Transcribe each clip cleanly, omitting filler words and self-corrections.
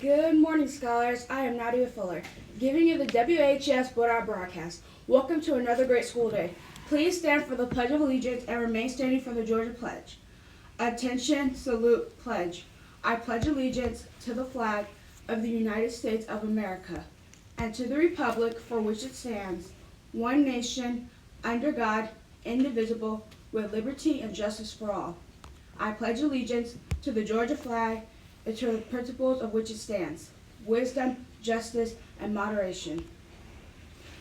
Good morning, scholars. I am Nadia Fuller, giving you the WHS Board Out broadcast. Welcome to another great school day. Please stand for the Pledge of Allegiance and remain standing for the Georgia Pledge. Attention, salute, pledge. I pledge allegiance to the flag of the United States of America and to the republic for which it stands, one nation, under God, indivisible, with liberty and justice for all. I pledge allegiance to the Georgia flag and to the principles of which it stands, wisdom, justice, and moderation.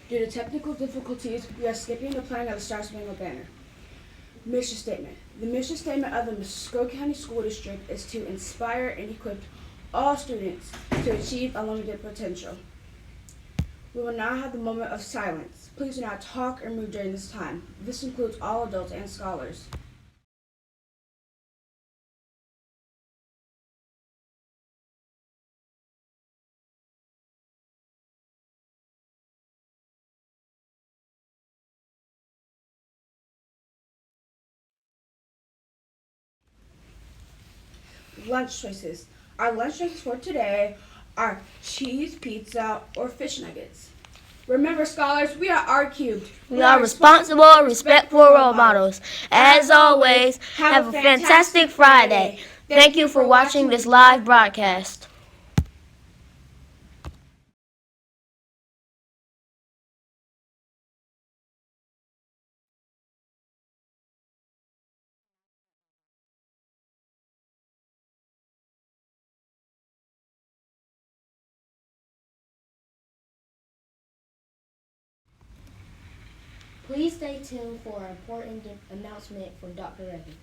Due to technical difficulties, we are skipping the playing of the Star Spangled Banner. Mission statement. The mission statement of the Muskogee County School District is to inspire and equip all students to achieve unlimited potential. We will now have the moment of silence. Please do not talk or move during this time. This includes all adults and scholars. Lunch choices. Our lunch choices for today are cheese, pizza, or fish nuggets. Remember, scholars, we are R-cubed. We are responsible, respectful role models. As always, have a fantastic Friday. Thank you for watching this live broadcast. Please stay tuned for an important announcement from Dr. Evans.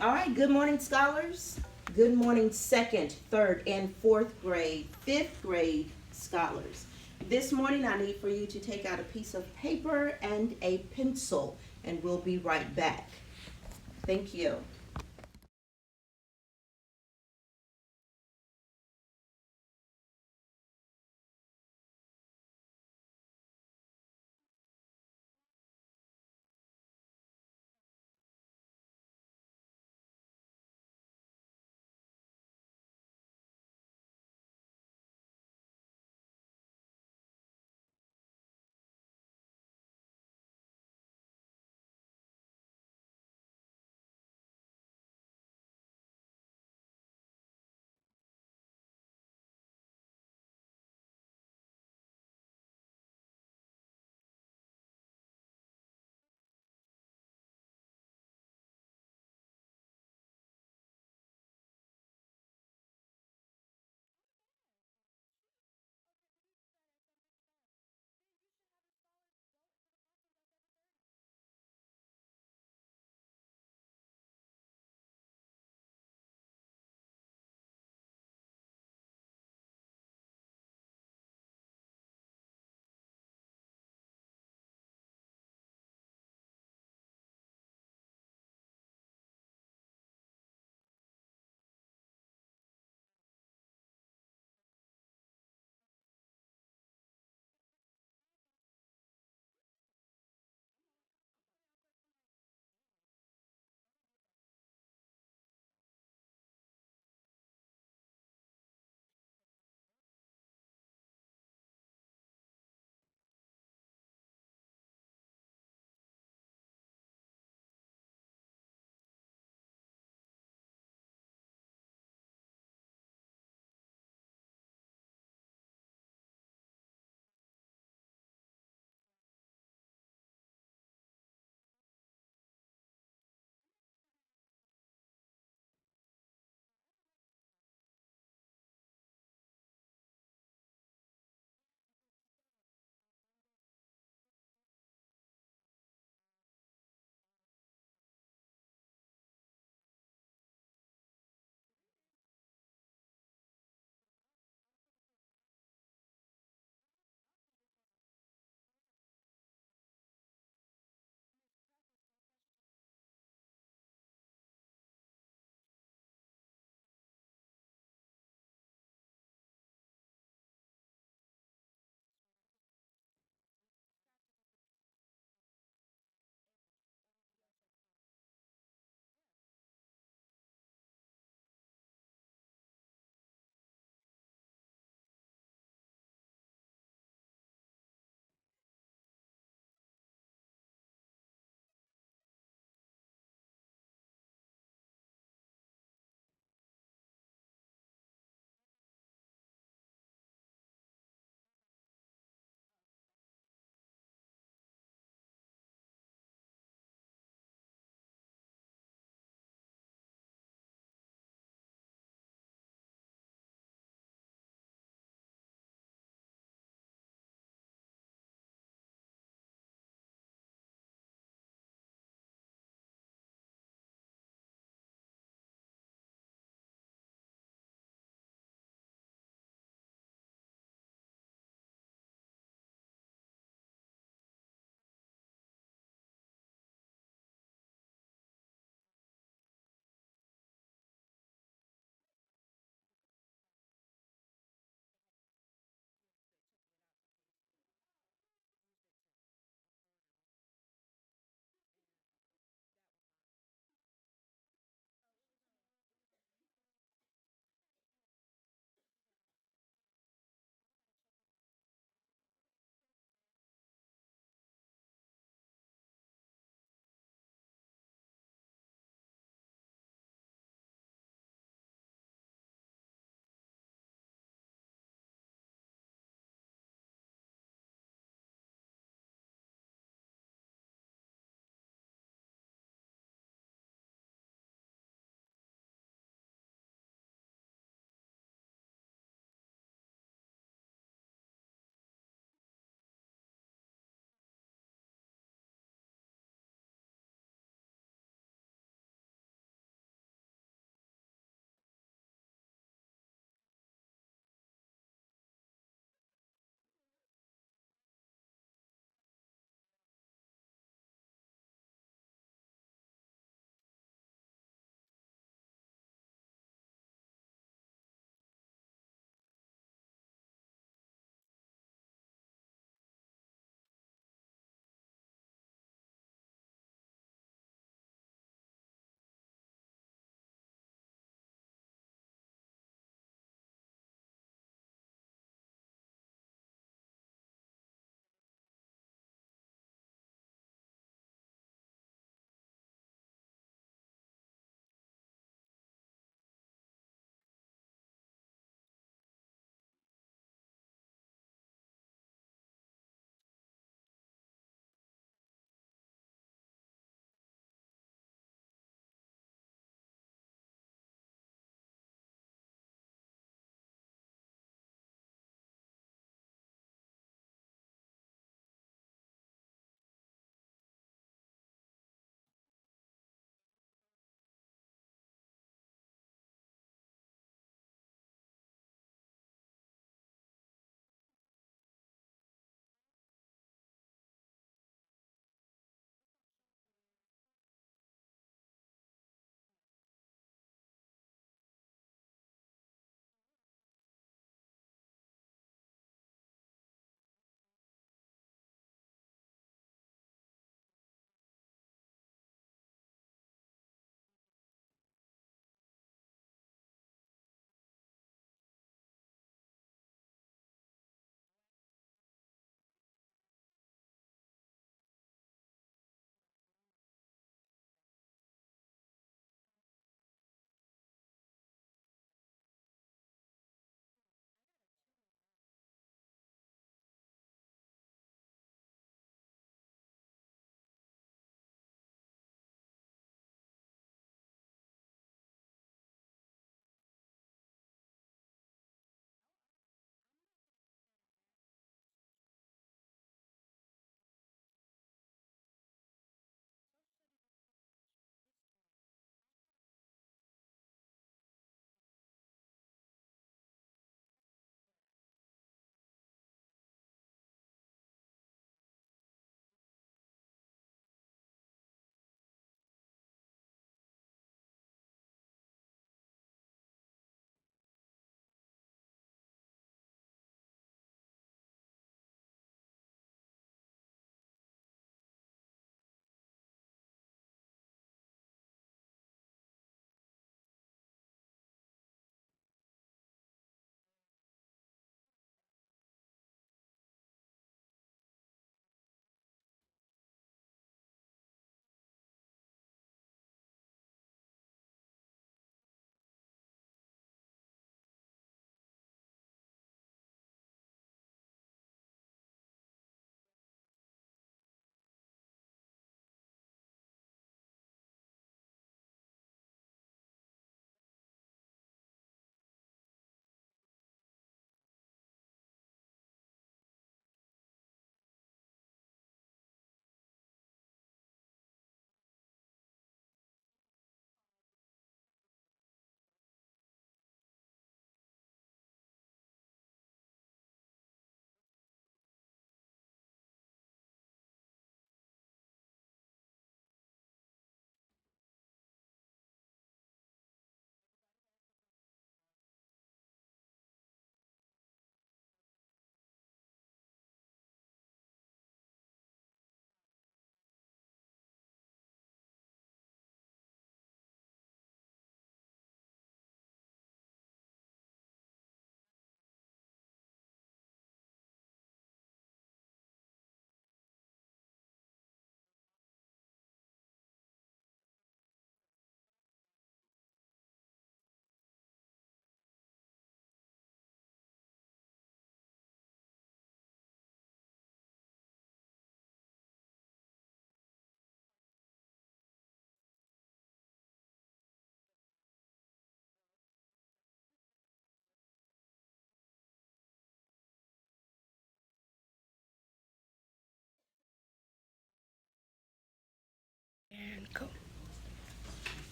All right, good morning, scholars. Good morning, second, third, and fourth grade, fifth grade scholars. This morning, I need for you to take out a piece of paper and a pencil, and we'll be right back. Thank you.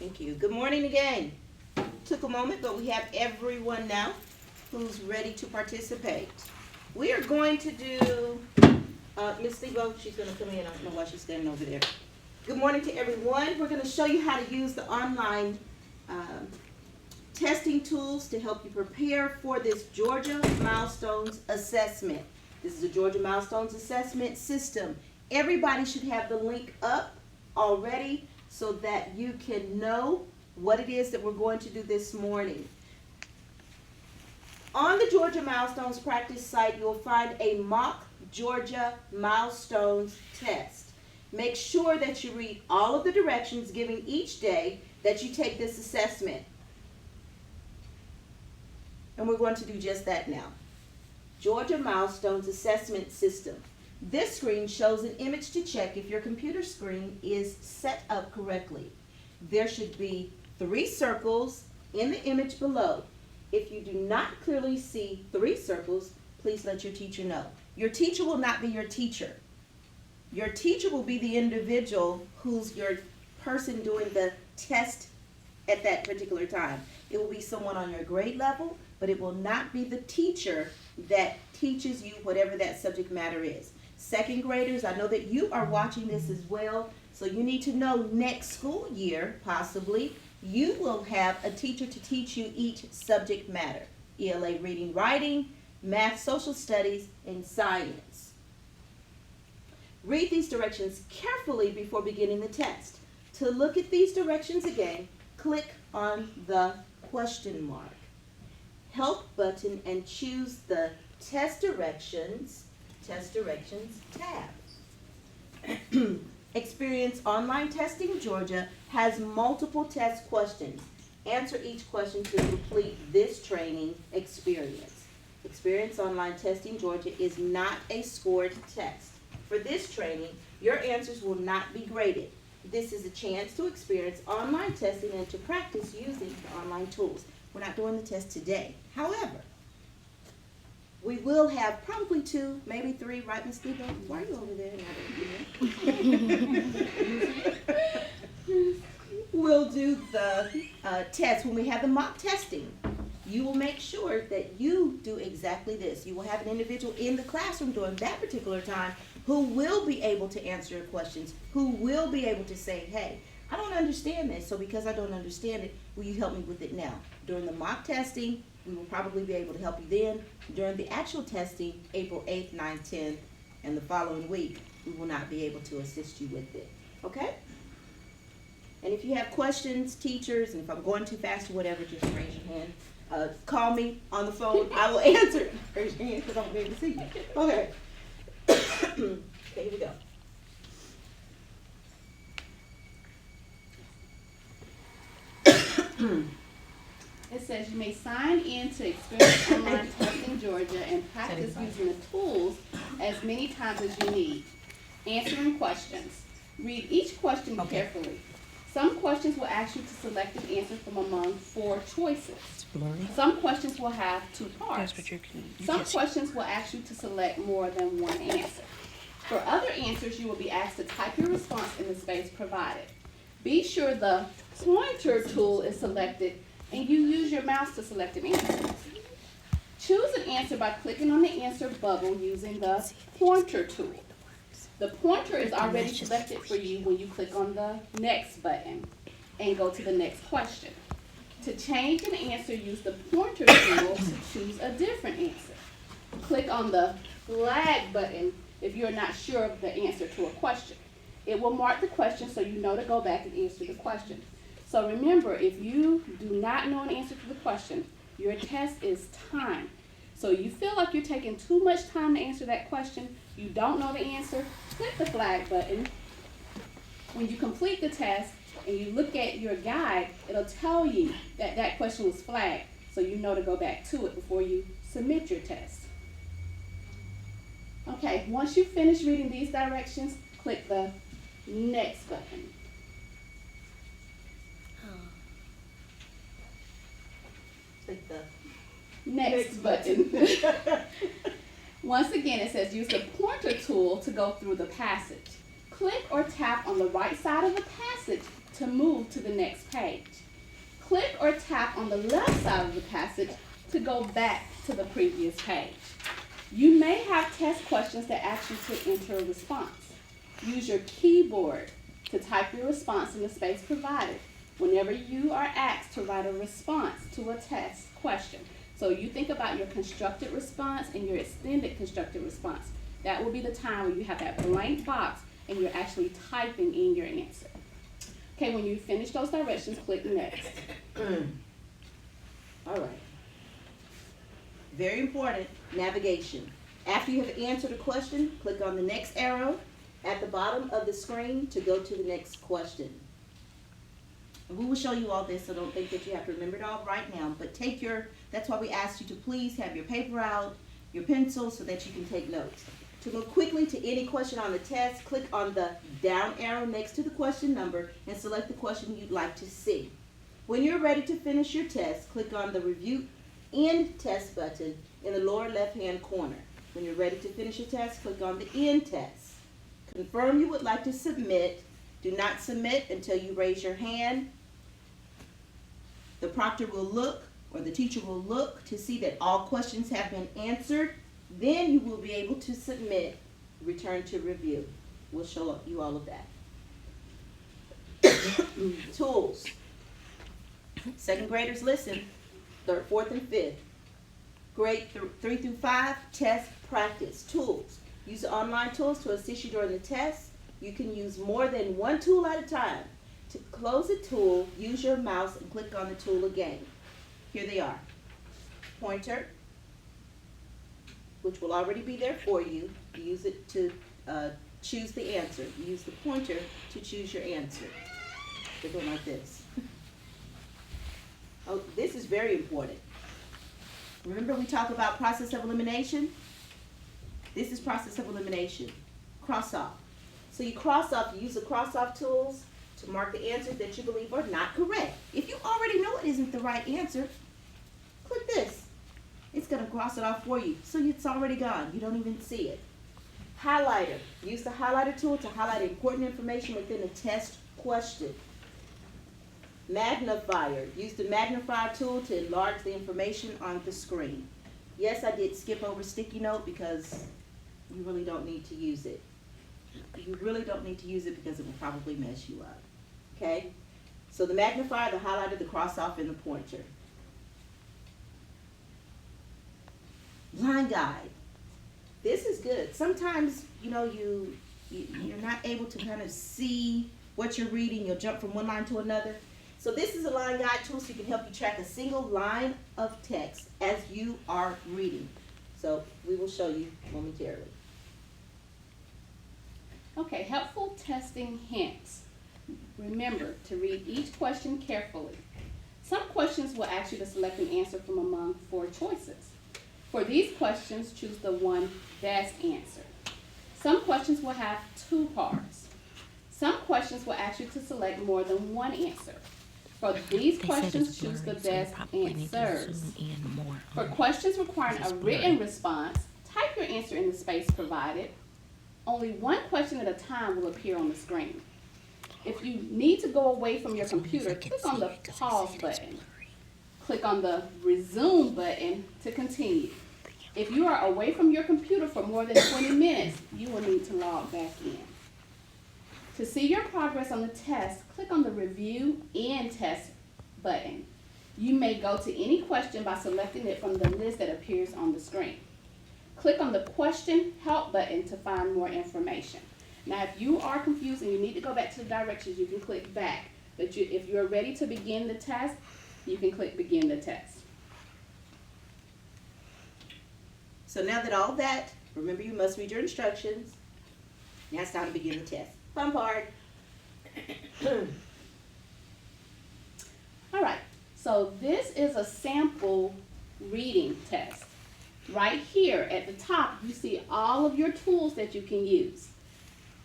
Thank you. Good morning again. Took a moment, but we have everyone now who's ready to participate. We are going to do, Miss Lebo, she's going to come in. I don't know why she's standing over there. Good morning to everyone. We're going to show you how to use the online testing tools to help you prepare for this Georgia Milestones Assessment. This is a Georgia Milestones Assessment system. Everybody should have the link up already so that you can know what it is that we're going to do this morning. On the Georgia Milestones practice site, you'll find a mock Georgia Milestones test. Make sure that you read all of the directions given each day that you take this assessment. And we're going to do just that now. Georgia Milestones Assessment System. This screen shows an image to check if your computer screen is set up correctly. There should be 3 circles in the image below. If you do not clearly see 3 circles, please let your teacher know. Your teacher will not be your teacher. Your teacher will be the individual who's your person doing the test at that particular time. It will be someone on your grade level, but it will not be the teacher that teaches you whatever that subject matter is. Second graders, I know that you are watching this as well, so you need to know next school year, possibly, you will have a teacher to teach you each subject matter. ELA reading, writing, math, social studies, and science. Read these directions carefully before beginning the test. To look at these directions again, click on the question mark. Help button and choose the Test Directions tab. Experience Online Testing Georgia has multiple test questions. Answer each question to complete this training experience. Experience Online Testing Georgia is not a scored test. For this training, your answers will not be graded. This is a chance to experience online testing and to practice using the online tools. We're not doing the test today. However, we will have probably 2, maybe 3, right, Ms. Lebo? Why are you over there? We'll do the test when we have the mock testing. You will make sure that you do exactly this. You will have an individual in the classroom during that particular time who will be able to answer your questions, who will be able to say, hey, I don't understand this, so because I don't understand it, will you help me with it now? During the mock testing, we will probably be able to help you then. During the actual testing, April 8th, 9th, 10th, and the following week, we will not be able to assist you with it. Okay? And if you have questions, teachers, and if I'm going too fast or whatever, just raise your hand. Call me on the phone. I will answer. Raise your hand because I won't be able to see you. Okay. Okay, here we go. It says you may sign in to Experience Online Testing Georgia and practice using the tools as many times as you need. Answering questions. Read each question carefully. Some questions will ask you to select an answer from among 4 choices. Some questions will have 2 parts. Some questions will ask you to select more than one answer. For other answers, you will be asked to type your response in the space provided. Be sure the pointer tool is selected and you use your mouse to select an answer. Choose an answer by clicking on the answer bubble using the pointer tool. The pointer is already selected for you when you click on the next button and go to the next question. To change an answer, use the pointer tool to choose a different answer. Click on the flag button if you're not sure of the answer to a question. It will mark the question so you know to go back and answer the question. So remember, if you do not know an answer to the question, your test is timed. So you feel like you're taking too much time to answer that question, you don't know the answer, click the flag button. When you complete the test and you look at your guide, it'll tell you that that question was flagged, so you know to go back to it before you submit your test. Okay, once you finish reading these directions, click the next button. Click the Next button. Once again, it says use the pointer tool to go through the passage. Click or tap on the right side of the passage to move to the next page. Click or tap on the left side of the passage to go back to the previous page. You may have test questions that ask you to enter a response. Use your keyboard to type your response in the space provided whenever you are asked to write a response to a test question. So you think about your constructed response and your extended constructed response. That will be the time where you have that blank box and you're actually typing in your answer. Okay, when you finish those directions, click next. All right. Very important, navigation. After you have answered a question, click on the next arrow at the bottom of the screen to go to the next question. And we will show you all this, so don't think that you have to remember it all right now, but that's why we asked you to please have your paper out, your pencil, so that you can take notes. To go quickly to any question on the test, click on the down arrow next to the question number and select the question you'd like to see. When you're ready to finish your test, click on the Review End Test button in the lower left-hand corner. When you're ready to finish your test, click on the End Test. Confirm you would like to submit. Do not submit until you raise your hand. The proctor will look, or the teacher will look to see that all questions have been answered. Then you will be able to submit, return to review. We'll show you all of that. Tools. Second graders, listen. Third, fourth, and fifth. Grade 3 through 5, test practice. Tools. Use the online tools to assist you during the test. You can use more than one tool at a time. To close a tool, use your mouse and click on the tool again. Here they are. Pointer, which will already be there for you. Use it to choose the answer. Use the pointer to choose your answer. They're going like this. Oh, this is very important. Remember we talk about process of elimination? This is process of elimination. Cross off. So you cross off, you use the cross off tools to mark the answers that you believe are not correct. If you already know it isn't the right answer, click this. It's going to cross it off for you. So it's already gone. You don't even see it. Highlighter. Use the highlighter tool to highlight important information within a test question. Magnifier. Use the magnifier tool to enlarge the information on the screen. Yes, I did skip over sticky note because you really don't need to use it. You really don't need to use it because it will probably mess you up. Okay? So the magnifier, the highlighter, the cross off, and the pointer. Line guide. This is good. Sometimes, you're not able to kind of see what you're reading. You'll jump from one line to another. So this is a line guide tool so you can help you track a single line of text as you are reading. So we will show you momentarily. Okay, helpful testing hints. Remember to read each question carefully. Some questions will ask you to select an answer from among 4 choices. For these questions, choose the one best answer. Some questions will have 2 parts. Some questions will ask you to select more than one answer. For these questions, choose the best answers. For questions requiring a written response, type your answer in the space provided. Only one question at a time will appear on the screen. If you need to go away from your computer, click on the pause button. Click on the resume button to continue. If you are away from your computer for more than 20 minutes, you will need to log back in. To see your progress on the test, click on the Review and Test button. You may go to any question by selecting it from the list that appears on the screen. Click on the Question Help button to find more information. Now, if you are confused and you need to go back to the directions, you can click back. But if you're ready to begin the test, you can click Begin the Test. So now that all that, remember you must read your instructions. Now it's time to begin the test. Fun part. All right, so this is a sample reading test. Right here at the top, you see all of your tools that you can use.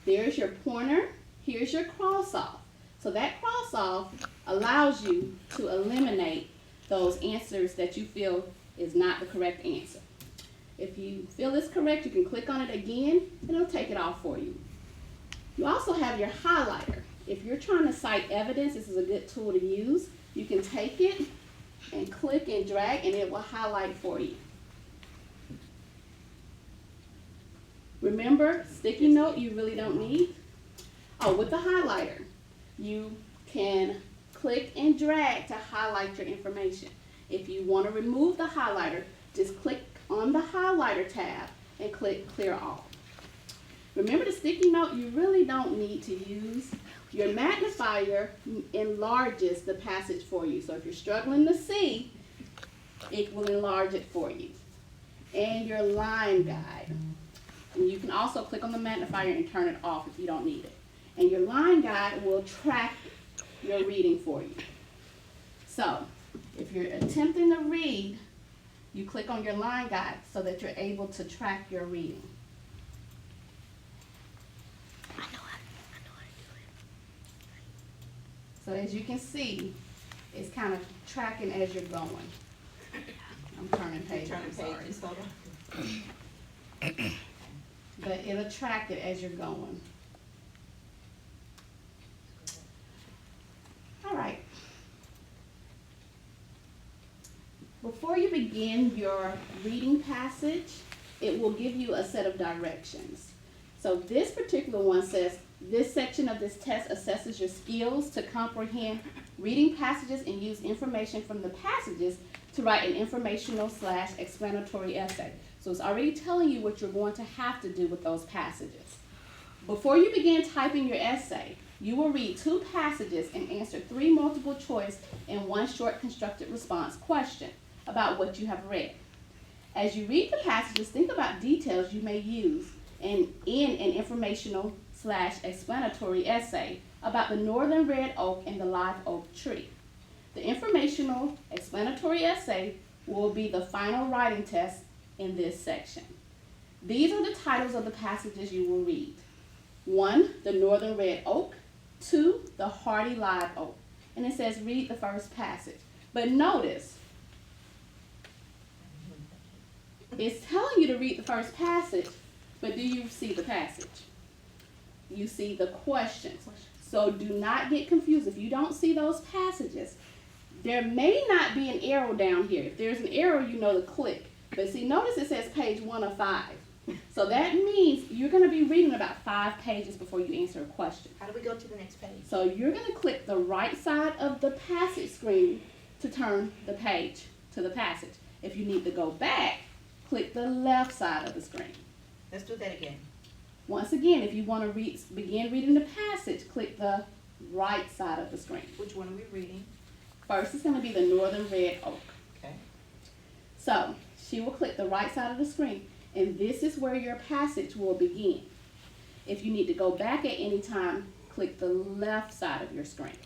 There's your pointer, here's your cross-off. So that cross-off allows you to eliminate those answers that you feel is not the correct answer. If you feel it's correct, you can click on it again and it'll take it off for you. You also have your highlighter. If you're trying to cite evidence, this is a good tool to use. You can take it and click and drag and it will highlight for you. Remember, sticky note you really don't need. Oh, with the highlighter, you can click and drag to highlight your information. If you want to remove the highlighter, just click on the highlighter tab and click clear all. Remember the sticky note you really don't need to use. Your magnifier enlarges the passage for you. So if you're struggling to see, it will enlarge it for you. And your line guide. And you can also click on the magnifier and turn it off if you don't need it. And your line guide will track your reading for you. So if you're attempting to read, you click on your line guide so that you're able to track your reading. So as you can see, it's kind of tracking as you're going. I'm turning pages, I'm sorry. Hold on. But it'll track it as you're going. All right. Before you begin your reading passage, it will give you a set of directions. So this particular one says, this section of this test assesses your skills to comprehend reading passages and use information from the passages to write an informational/explanatory essay. So it's already telling you what you're going to have to do with those passages. Before you begin typing your essay, you will read 2 passages and answer 3 multiple choice and 1 short constructed response question about what you have read. As you read the passages, think about details you may use in an informational/explanatory essay about the northern red oak and the live oak tree. The informational explanatory essay will be the final writing test in this section. These are the titles of the passages you will read. 1, the northern red oak. 2, the hardy live oak. And it says read the first passage. But notice, it's telling you to read the first passage, but do you see the passage? You see the questions. So do not get confused. If you don't see those passages, there may not be an arrow down here. If there's an arrow, you know to click. But see, notice it says page 1 of 5. So that means you're going to be reading about 5 pages before you answer a question. How do we go to the next page? So you're going to click the right side of the passage screen to turn the page to the passage. If you need to go back, click the left side of the screen. Let's do that again. Once again, if you want to begin reading the passage, click the right side of the screen. Which one are we reading? First is going to be the northern red oak. Okay. So she will click the right side of the screen, and this is where your passage will begin. If you need to go back at any time, click the left side of your screen.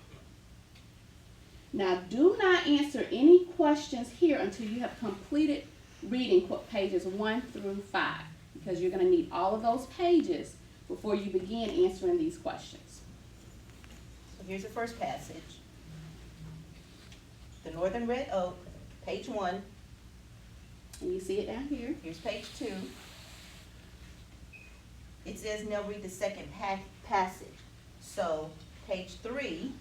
Now, do not answer any questions here until you have completed reading pages 1 through 5, because you're going to need all of those pages before you begin answering these questions. So here's the first passage. The northern red oak, page 1. And you see it down here. Here's page 2. It says now read the second passage. So page 3.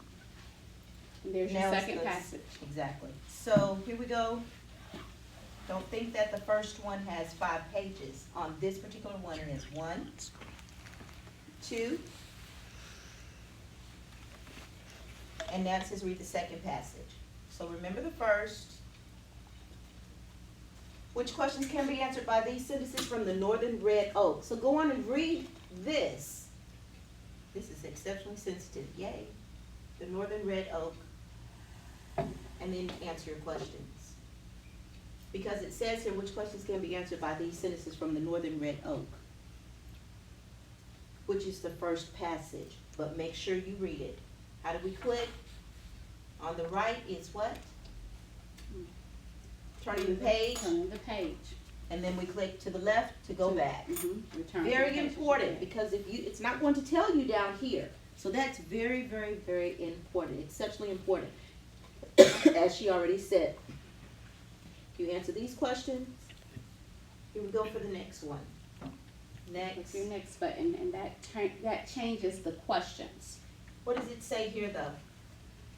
And there's your now it's second the- passage. Exactly. So here we go. Don't think that the first one has 5 pages. On this particular one, it has 1, 2, and now it says read the second passage. So remember the first. Which questions can be answered by these sentences from the northern red oak? So go on and read this. This is exceptionally sensitive. Yay. The northern red oak. And then answer your questions. Because it says here which questions can be answered by these sentences from the northern red oak, which is the first passage. But make sure you read it. How do we click? On the right is what? Turning the page, Turning the page. and then we click to the left to go back. Return to the Very page. important, because if you, it's not going to tell you down here. So that's very, very, very important, exceptionally important. As she already said. You answer these questions. Here we go for the next one. Click Next. your next button, and that changes the questions. What does it say here though?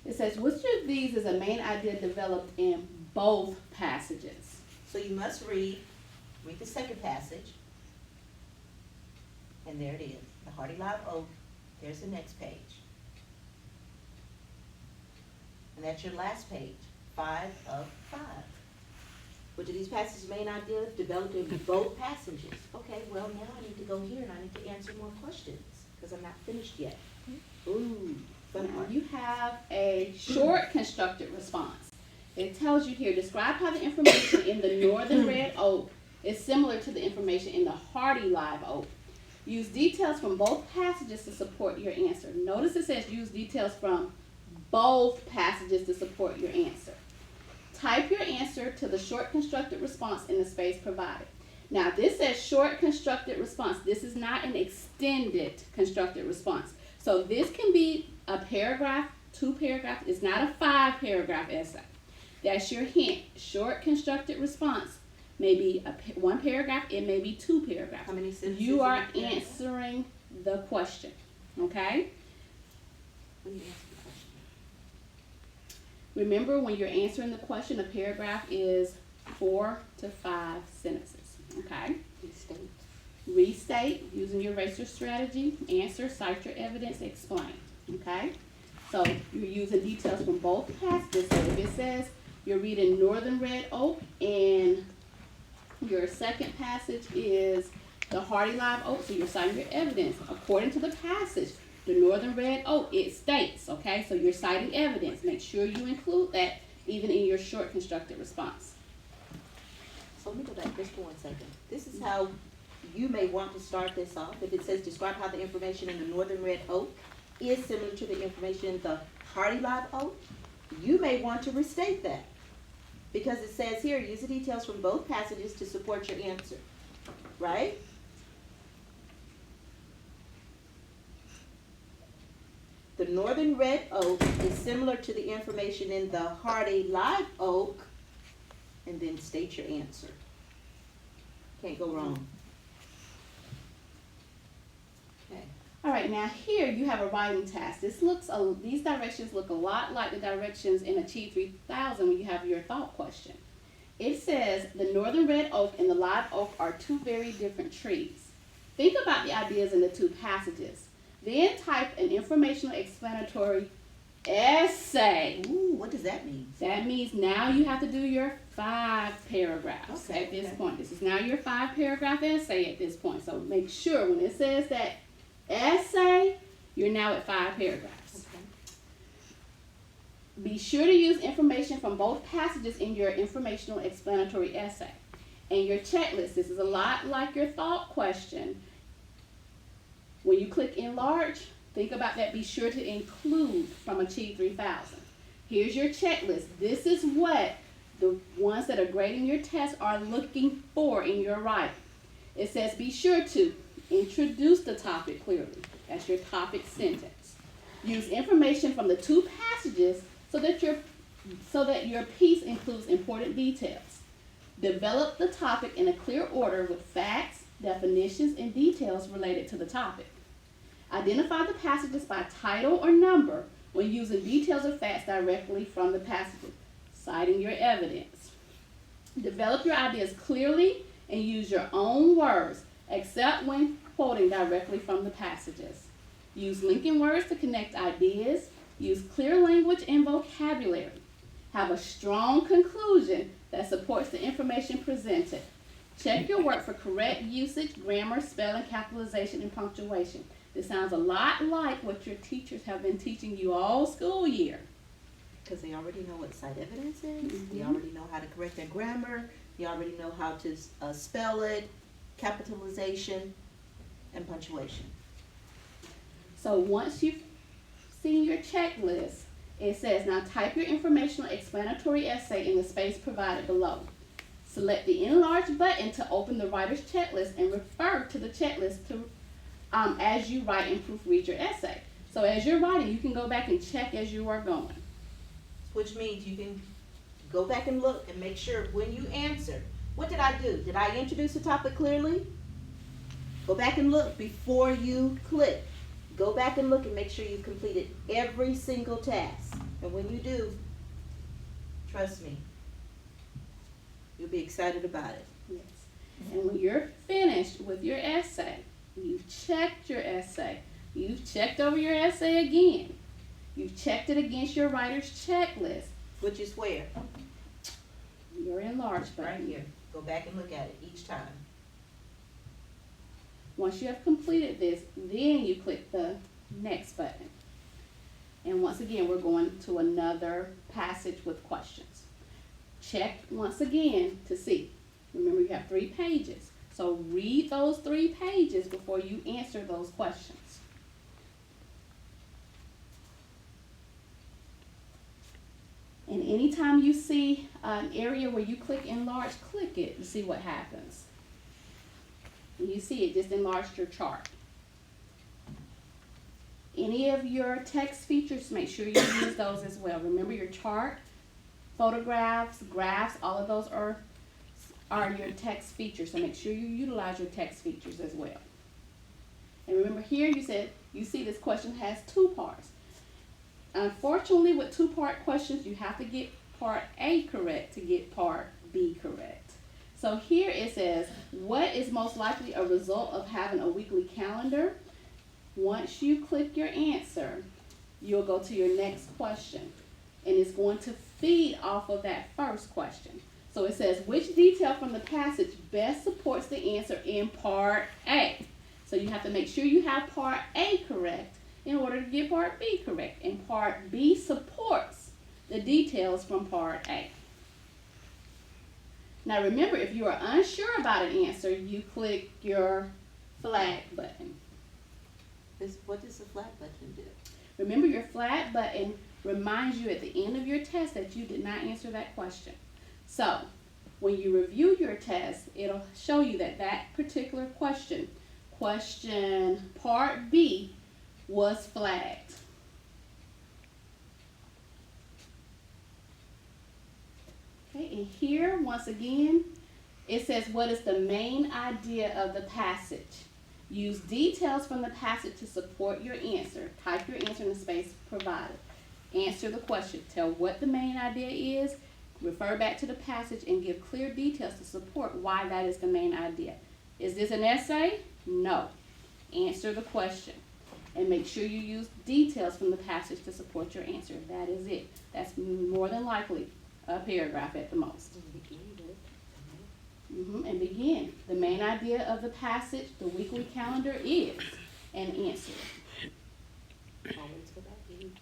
It says, which of these is a main idea developed in both passages? So you must read the second passage. And there it is, the hardy live oak. There's the next page. And that's your last page, 5 of 5. Which of these passages main idea developed in both passages? Okay, well now I need to go here and I need to answer more questions because I'm not finished yet. Ooh, fun Now, part. you have a short constructed response. It tells you here, describe how the information in the northern red oak is similar to the information in the hardy live oak. Use details from both passages to support your answer. Notice it says use details from both passages to support your answer. Type your answer to the short constructed response in the space provided. Now this says short constructed response. This is not an extended constructed response. So this can be a paragraph, 2 paragraphs. It's not a 5-paragraph essay. That's your hint. Short constructed response may be 1 paragraph, it may be 2 paragraphs. How many sentences? You are in it? answering the question, okay? When you answer the question. Remember, when you're answering the question, a paragraph is 4 to 5 sentences, okay? Restate. Restate using your eraser strategy, answer, cite your evidence, explain, okay? So you're using details from both passages. So if it says you're reading Northern Red Oak and your second passage is the Hardy Live Oak, so you're citing your evidence. According to the passage, the Northern Red Oak, it states, okay? So you're citing evidence. Make sure you include that even in your short constructed response. So let me go back just for 1 second. This is how you may want to start this off. If it says describe how the information in the Northern Red Oak is similar to the information in the Hardy Live Oak, you may want to restate that. Because it says here, use the details from both passages to support your answer, right? The Northern Red Oak is similar to the information in the Hardy Live Oak, and then state your answer. Can't go wrong. Okay. All right, now here you have a writing task. These directions look a lot like the directions in Achieve 3000 when you have your thought question. It says the Northern Red Oak and the Live Oak are 2 very different trees. Think about the ideas in the 2 passages. Then type an informational explanatory essay. Ooh, what does that mean? That means now you have to do your 5 paragraphs Okay, at this okay. point. This is now your 5-paragraph essay at this point. So make sure when it says that essay, you're now at 5 paragraphs. Okay. Be sure to use information from both passages in your informational explanatory essay. And your checklist, this is a lot like your thought question. When you click enlarge, think about that. Be sure to include from Achieve 3000. Here's your checklist. This is what the ones that are grading your test are looking for in your writing. It says be sure to introduce the topic clearly. That's your topic sentence. Use information from the 2 passages so that your piece includes important details. Develop the topic in a clear order with facts, definitions, and details related to the topic. Identify the passages by title or number when using details or facts directly from the passages, citing your evidence. Develop your ideas clearly and use your own words, except when quoting directly from the passages. Use linking words to connect ideas. Use clear language and vocabulary. Have a strong conclusion that supports the information presented. Check your work for correct usage, grammar, spelling, capitalization, and punctuation. This sounds a lot like what your teachers have been teaching you all school year. Because they already know what cite evidence is. They already know how to correct their grammar. They already know how to spell it, capitalization, and punctuation. So once you've seen your checklist, it says now type your informational explanatory essay in the space provided below. Select the enlarge button to open the writer's checklist and refer to the checklist as you write and proofread your essay. So as you're writing, you can go back and check as you are going. Which means you can go back and look and make sure when you answer, what did I do? Did I introduce the topic clearly? Go back and look before you click. Go back and look and make sure you've completed every single task. And when you do, trust me, you'll be excited about it. Yes. And when you're finished with your essay, you've checked your essay, you've checked over your essay again, you've checked it against your writer's checklist. Which is where? Your enlarged button. Right here. Go back and look at it each time. Once you have completed this, then you click the next button. And once again, we're going to another passage with questions. Check once again to see. Remember, you have 3 pages. So read those 3 pages before you answer those questions. And anytime you see an area where you click enlarge, click it and see what happens. And you see it just enlarged your chart. Any of your text features, make sure you use those as well. Remember, your chart, photographs, graphs, all of those are your text features. So make sure you utilize your text features as well. And remember here, you see this question has 2 parts. Unfortunately, with 2-part questions, you have to get part A correct to get part B correct. So here it says, what is most likely a result of having a weekly calendar? Once you click your answer, you'll go to your next question. And it's going to feed off of that first question. So it says, which detail from the passage best supports the answer in part A? So you have to make sure you have part A correct in order to get part B correct. And part B supports the details from part A. Now remember, if you are unsure about an answer, you click your flag button. What does the flag button do? Remember, your flag button reminds you at the end of your test that you did not answer that question. So when you review your test, it'll show you that that particular question part B, was flagged. Okay, and here, once again, it says, what is the main idea of the passage? Use details from the passage to support your answer. Type your answer in the space provided. Answer the question. Tell what the main idea is. Refer back to the passage and give clear details to support why that is the main idea. Is this an essay? No. Answer the question. And make sure you use details from the passage to support your answer. That is it. That's more than likely a paragraph at the most. And begin. The main idea of the passage, the weekly calendar, is an answer. Always go back and use.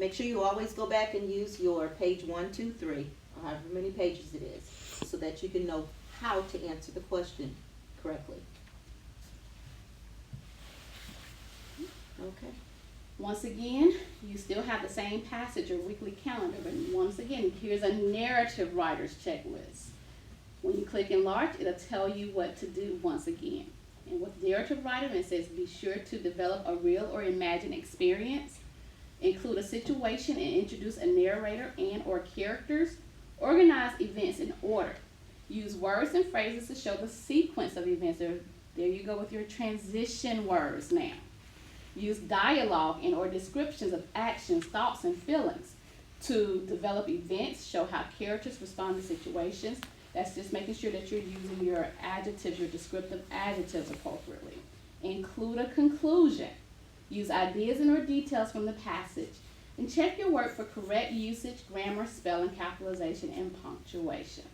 Make sure you always go back and use your page 1, 2, 3, or however many pages it is, so that you can know how to answer the question correctly. Okay. Once again, you still have the same passage or weekly calendar, but once again, here's a narrative writer's checklist. When you click enlarge, it'll tell you what to do once again. And with narrative writer, it says be sure to develop a real or imagined experience, include a situation and introduce a narrator and or characters, organize events in order, use words and phrases to show the sequence of events. There you go with your transition words now. Use dialogue and or descriptions of actions, thoughts, and feelings to develop events, show how characters respond to situations. That's just making sure that you're using your adjectives, your descriptive adjectives appropriately. Include a conclusion. Use ideas and or details from the passage. And check your work for correct usage, grammar, spelling, capitalization, and punctuation.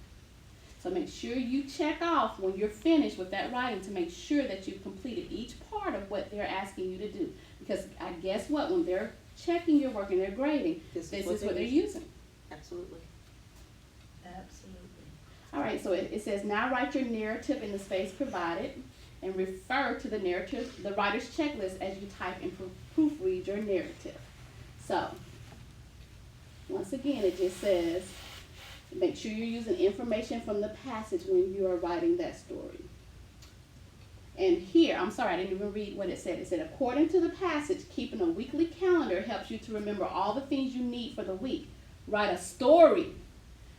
So make sure you check off when you're finished with that writing to make sure that you've completed each part of what they're asking you to do. Because I guess what? When they're checking your work and they're grading, this is what they're using. Absolutely. Absolutely. All right, so it says now write your narrative in the space provided and refer to the narrative, the writer's checklist as you type and proofread your narrative. So, once again, it just says, make sure you're using information from the passage when you are writing that story. And here, I'm sorry, I didn't even read what it said. It said, according to the passage, keeping a weekly calendar helps you to remember all the things you need for the week. Write a story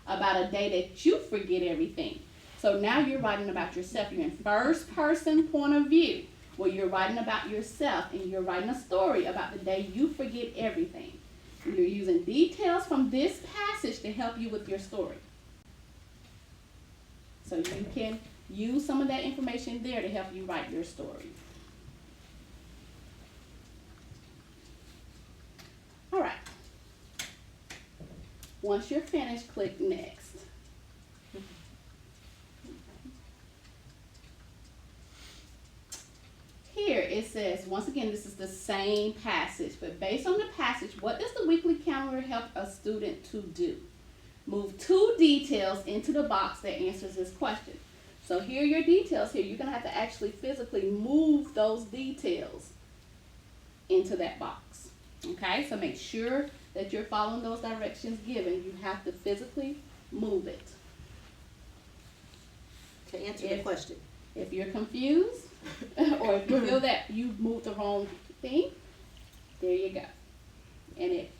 about a day that you forget everything. So now you're writing about yourself. You're in first person point of view. where you're writing about yourself and you're writing a story about the day you forget everything. You're using details from this passage to help you with your story. So you can use some of that information there to help you write your story. All right. Once you're finished, click Next. Here it says, once again, this is the same passage, but based on the passage, what does the weekly calendar help a student to do? Move 2 details into the box that answers this question. So here are your details here. You're going to have to actually physically move those details into that box. Okay, so make sure that you're following those directions given. You have to physically move it. To answer the question. If you're confused, or if you feel that you moved the wrong thing, there you go. And it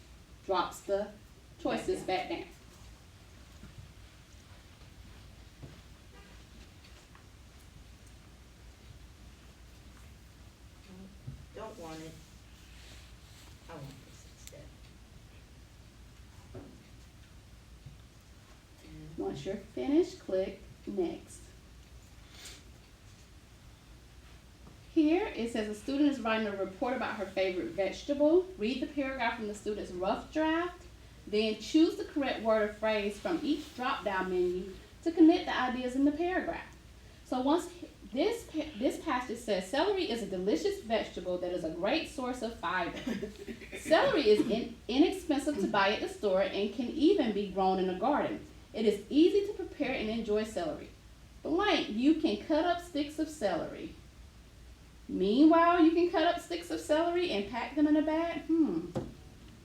drops the choices back down. Don't want it. I want this instead. Once you're finished, click Next. Here it says a student is writing a report about her favorite vegetable. Read the paragraph from the student's rough draft. Then choose the correct word or phrase from each drop-down menu to connect the ideas in the paragraph. So once this passage says celery is a delicious vegetable that is a great source of fiber. Celery is inexpensive to buy at the store and can even be grown in a garden. It is easy to prepare and enjoy celery. Blank, you can cut up sticks of celery. Meanwhile, you can cut up sticks of celery and pack them in a bag.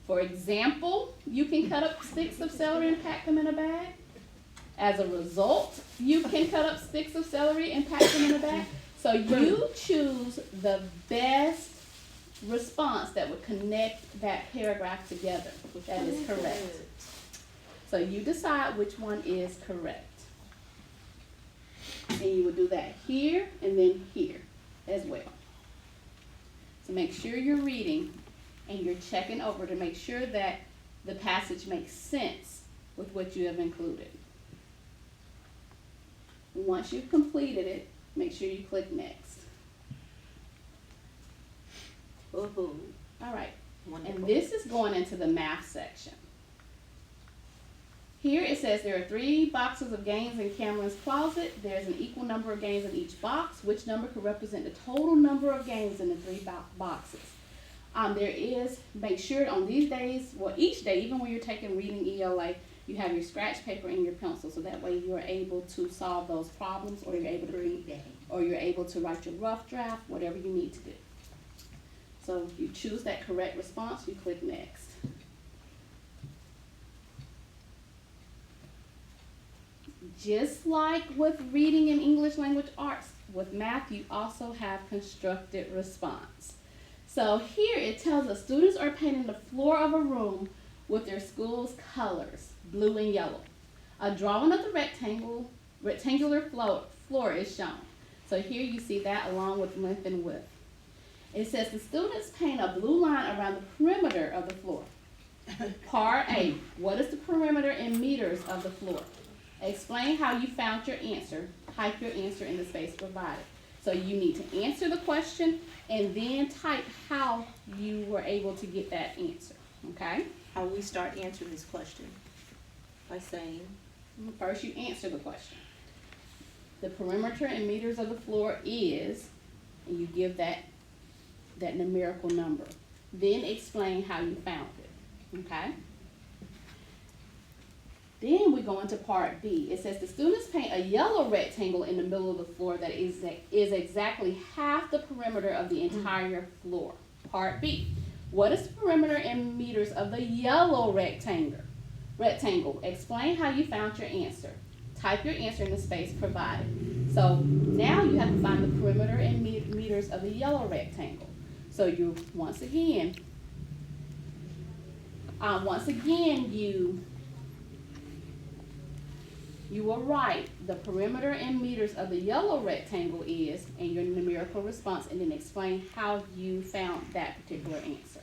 For example, you can cut up sticks of celery and pack them in a bag. As a result, you can cut up sticks of celery and pack them in a bag. So you choose the best response that would connect that paragraph together. That is correct. So you decide which one is correct. And you would do that here and then here as well. So make sure you're reading and you're checking over to make sure that the passage makes sense with what you have included. Once you've completed it, make sure you click Next. Woohoo. All right, Wonderful. and this is going into the math section. Here it says there are 3 boxes of games in Cameron's closet. There's an equal number of games in each box. Which number could represent the total number of games in the 3 boxes? Make sure on these days, well, each day, even when you're taking reading ELA, you have your scratch paper and your pencil, so that way you're able to solve those problems, or you're able to read, or you're able to write your rough draft, whatever you need to do. So if you choose that correct response, you click Next. Just like with reading and English language arts, with math you also have constructed response. So here it tells us students are painting the floor of a room with their school's colors, blue and yellow. A drawing of the rectangular floor is shown. So here you see that along with length and width. It says the students paint a blue line around the perimeter of the floor. Part A, what is the perimeter in meters of the floor? Explain how you found your answer. Type your answer in the space provided. So you need to answer the question and then type how you were able to get that answer. Okay? How we start answering this question? By saying, First you answer the question. The perimeter in meters of the floor is, and you give that numerical number. Then explain how you found it. Okay? Then we go into part B. It says the students paint a yellow rectangle in the middle of the floor that is exactly half the perimeter of the entire floor. Part B. What is the perimeter in meters of the yellow rectangle? Explain how you found your answer. Type your answer in the space provided. So now you have to find the perimeter in meters of the yellow rectangle. So you once again you You will write the perimeter in meters of the yellow rectangle is, and your numerical response, and then explain how you found that particular answer.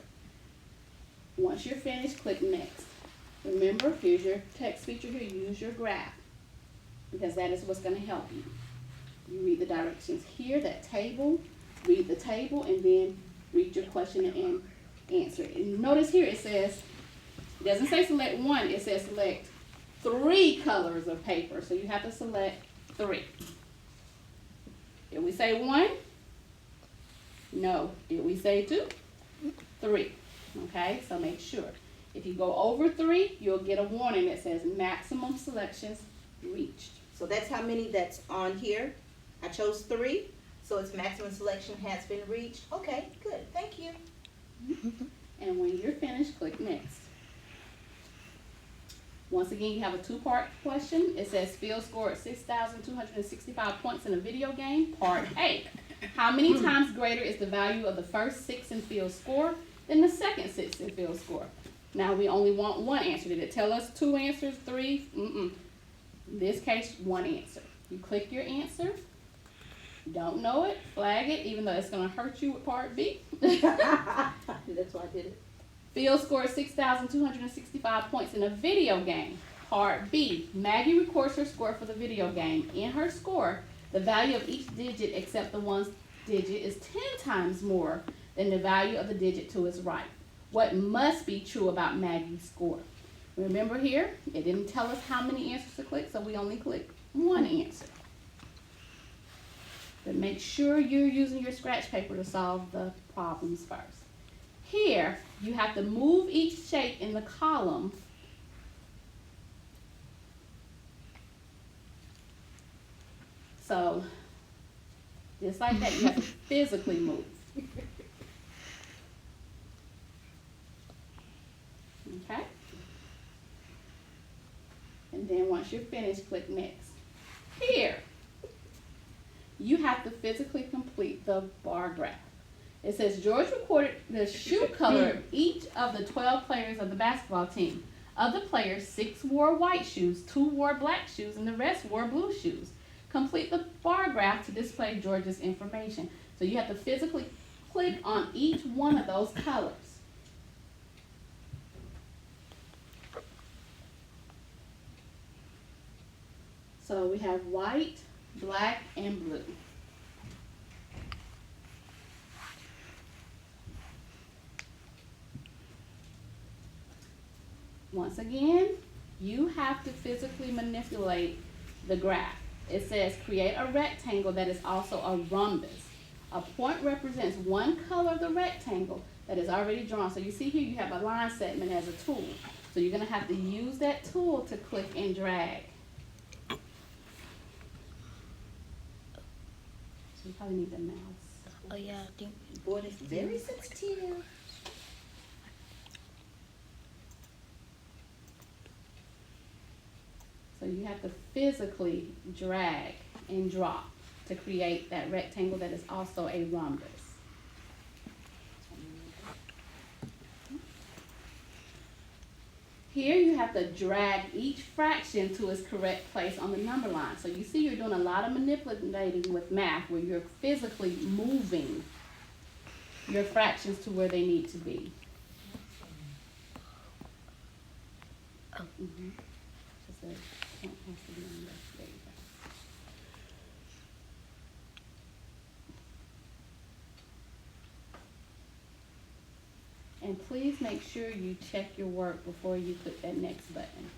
Once you're finished, click next. Remember, here's your text feature here. Use your graph, because that is what's going to help you. You read the directions here, that table, read the table, and then read your question and answer it. And notice here it says, it doesn't say select one, it says select 3 colors of paper. So you have to select 3. Did we say 1? No. Did we say 2? 3. Okay, so make sure. If you go over 3, you'll get a warning that says maximum selections reached. So that's how many that's on here. I chose 3, so its maximum selection has been reached. Okay, good, thank you. And when you're finished, click next. Once again, you have a 2-part question. It says Phil scored 6,265 points in a video game. Part A. How many times greater is the value of the first 6 in Phil's score than the second 6 in Phil's score? Now we only want 1 answer. Did it tell us 2 answers, 3? In this case, 1 answer. You click your answer. Don't know it, flag it, even though it's going to hurt you with part B. That's why I did it. Phil scored 6,265 points in a video game. Part B. Maggie records her score for the video game. In her score, the value of each digit except the one digit is 10 times more than the value of the digit to its right. What must be true about Maggie's score? Remember here, it didn't tell us how many answers to click, so we only clicked 1 answer. But make sure you're using your scratch paper to solve the problems first. Here, you have to move each shape in the column so just like that, you have to physically move. Okay? And then once you're finished, click next. Here, you have to physically complete the bar graph. It says George recorded the shoe color of each of the 12 players of the basketball team. Of the players, 6 wore white shoes, 2 wore black shoes, and the rest wore blue shoes. Complete the bar graph to display George's information. So you have to physically click on each one of those colors. So we have white, black, and blue. Once again, you have to physically manipulate the graph. It says create a rectangle that is also a rhombus. A point represents one color of the rectangle that is already drawn. So you see here you have a line segment as a tool. So you're going to have to use that tool to click and drag. So you probably need the mouse. Oh yeah, I think. Board is very sensitive. So you have to physically drag and drop to create that rectangle that is also a rhombus. Here you have to drag each fraction to its correct place on the number line. So you see you're doing a lot of manipulating with math where you're physically moving your fractions to where they need to be. Just a point has to be on there. There you go. And please make sure you check your work before you click that next button.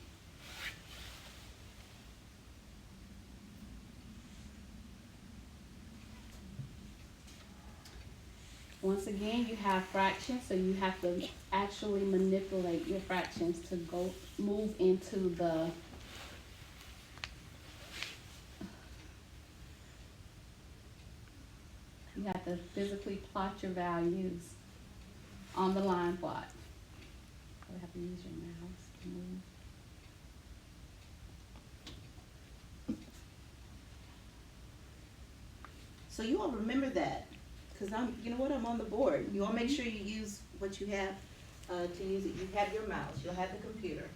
Once again, you have fractions, so you have to actually manipulate your fractions to go move into the you have to physically plot your values on the line plot. You have to use your mouse to move. So you all remember that, because you know what, I'm on the board. You all make sure you use what you have to use it. You have your mouse, you'll have the computer.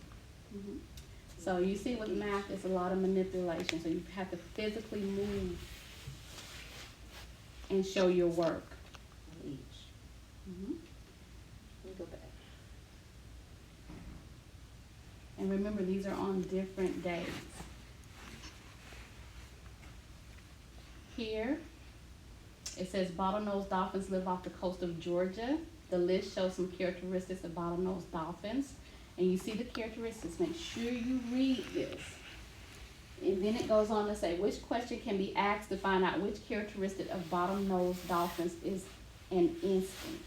So you see with math, it's a lot of manipulation, so you have to physically move and show your work. On each. Mhm. Let me go back. And remember, these are on different days. Here, it says bottlenose dolphins live off the coast of Georgia. The list shows some characteristics of bottlenose dolphins. And you see the characteristics. Make sure you read this. And then it goes on to say which question can be asked to find out which characteristic of bottlenose dolphins is an instinct.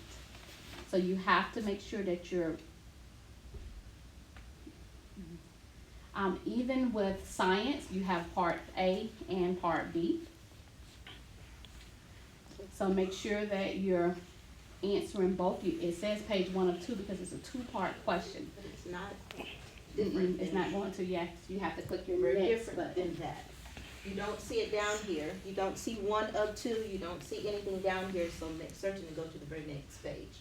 So you have to make sure that you're even with science, you have part A and part B. So make sure that you're answering both. It says page 1 of 2 because it's a 2-part question. But it's not different. It's not going to, yes, you have to click your Very next different button. than that. You don't see it down here. You don't see 1 of 2. You don't see anything down here, so make certain to go to the very next page.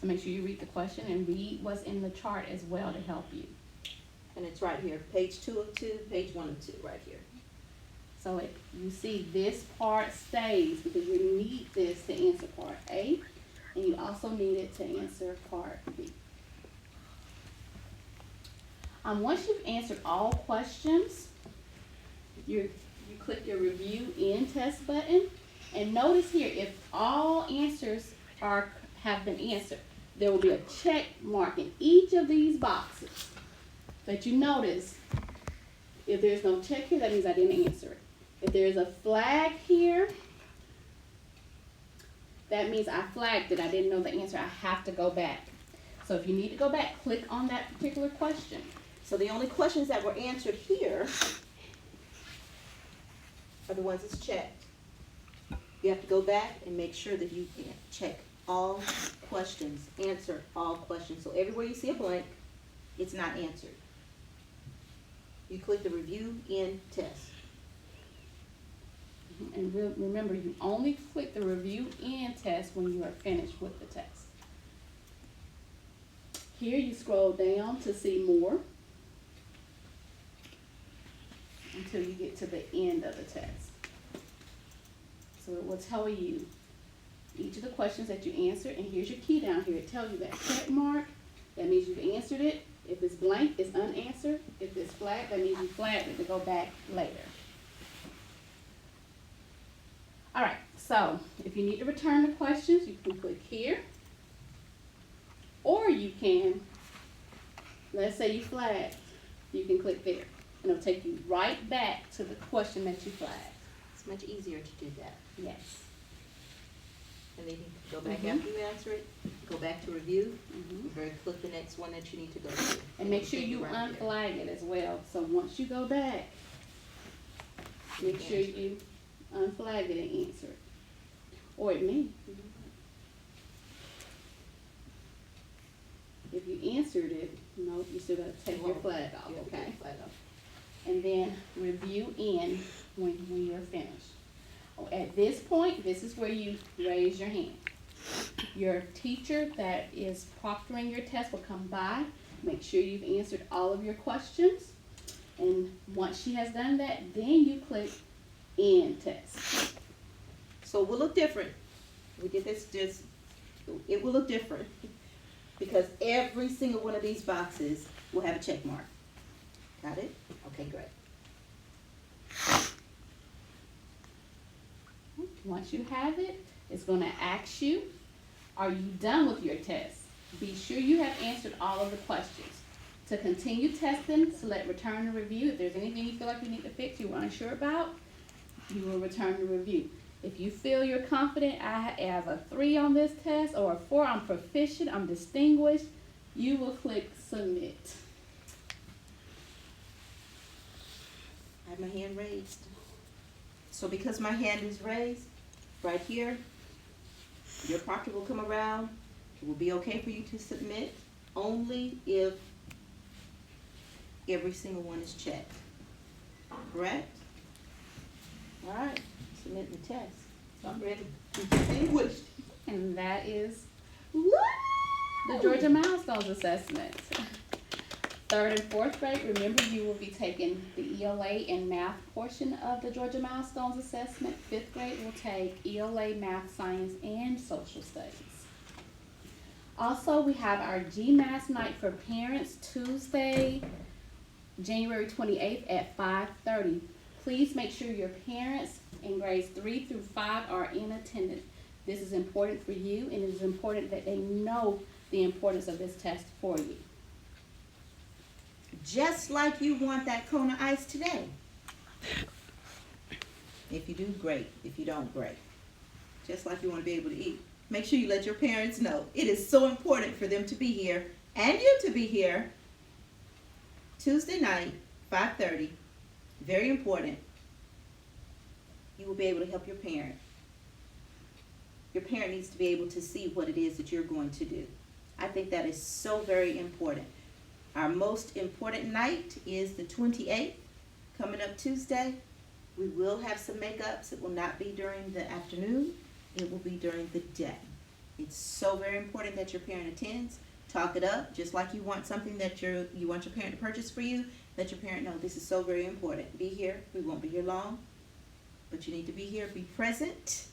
So make sure you read the question and read what's in the chart as well to help you. And it's right here, page 2 of 2, page 1 of 2, right here. So you see this part stays because you need this to answer part A, and you also need it to answer part B. Once you've answered all questions, you click your review in test button, and notice here if all answers have been answered, there will be a check mark in each of these boxes. But you notice if there's no check here, that means I didn't answer it. If there's a flag here, that means I flagged it. I didn't know the answer. I have to go back. So if you need to go back, click on that particular question. So the only questions that were answered here are the ones that's checked. You have to go back and make sure that you check all questions, answer all questions. So everywhere you see a blank, it's not answered. You click the review in test. And remember, you only click the review and test when you are finished with the test. Here you scroll down to see more until you get to the end of the test. So it will tell you each of the questions that you answered, and here's your key down here. It tells you that check mark, that means you've answered it. If it's blank, it's unanswered. If it's flagged, that means you flagged it to go back later. All right, so if you need to return the questions, you can click here. Or you can, let's say you flagged, you can click there. And it'll take you right back to the question that you flagged. It's much easier to do that. Yes. And then you can go back after you answer it, go back to review, Mhm. or click the next one that you need to go to. And make sure you Right there. unflag it as well. So once you go back, make sure you unflag it and answer it. Or it may. If you answered it, no, you still gotta take your flag off, You have to okay? take the flag off. And then review in when you're finished. Oh, at this point, this is where you raise your hand. Your teacher that is proctoring your test will come by, make sure you've answered all of your questions. And once she has done that, then you click end test. So it will look different. We did this it will look different because every single one of these boxes will have a check mark. Got it? Okay, great. Once you have it, it's gonna ask you, are you done with your test? Be sure you have answered all of the questions. To continue testing, select return to review. If there's anything you feel like you need to fix, you're unsure about, you will return to review. If you feel you're confident, I have a 3 on this test, or a 4, I'm proficient, I'm distinguished, you will click submit. I have my hand raised. So because my hand is raised, right here, your proctor will come around. It will be okay for you to submit only if every single one is checked. Correct? All right, submit the test. So I'm ready to distinguish. And that is What? the Georgia Milestones Assessment. 3rd and 4th grade, remember you will be taking the ELA and math portion of the Georgia Milestones Assessment. 5th grade will take ELA, math, science, and social studies. Also, we have our GMAS night for parents Tuesday, January 28th at 5:30. Please make sure your parents in grades 3 through 5 are in attendance. This is important for you, and it is important that they know the importance of this test for you. Just like you want that cone of ice today. If you do, great. If you don't, great. Just like you want to be able to eat. Make sure you let your parents know. It is so important for them to be here and you to be here Tuesday night, 5:30. Very important. You will be able to help your parent. Your parent needs to be able to see what it is that you're going to do. I think that is so very important. Our most important night is the 28th, coming up Tuesday. We will have some makeups. It will not be during the afternoon. It will be during the day. It's so very important that your parent attends. Talk it up, just like you want something that you want your parent to purchase for you. Let your parent know this is so very important. Be here. We won't be here long, but you need to be here. Be present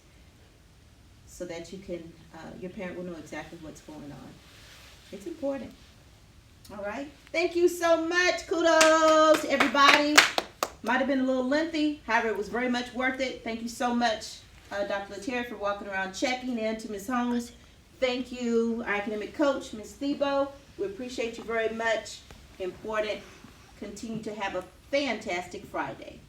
so that you can, your parent will know exactly what's going on. It's important. All right. Thank you so much. Kudos to everybody. Might have been a little lengthy. However, it was very much worth it. Thank you so much, Dr. Lettieri, for walking around checking in. To Ms. Holmes, thank you. Our academic coach, Ms. Thebo, we appreciate you very much. Important. Continue to have a fantastic Friday.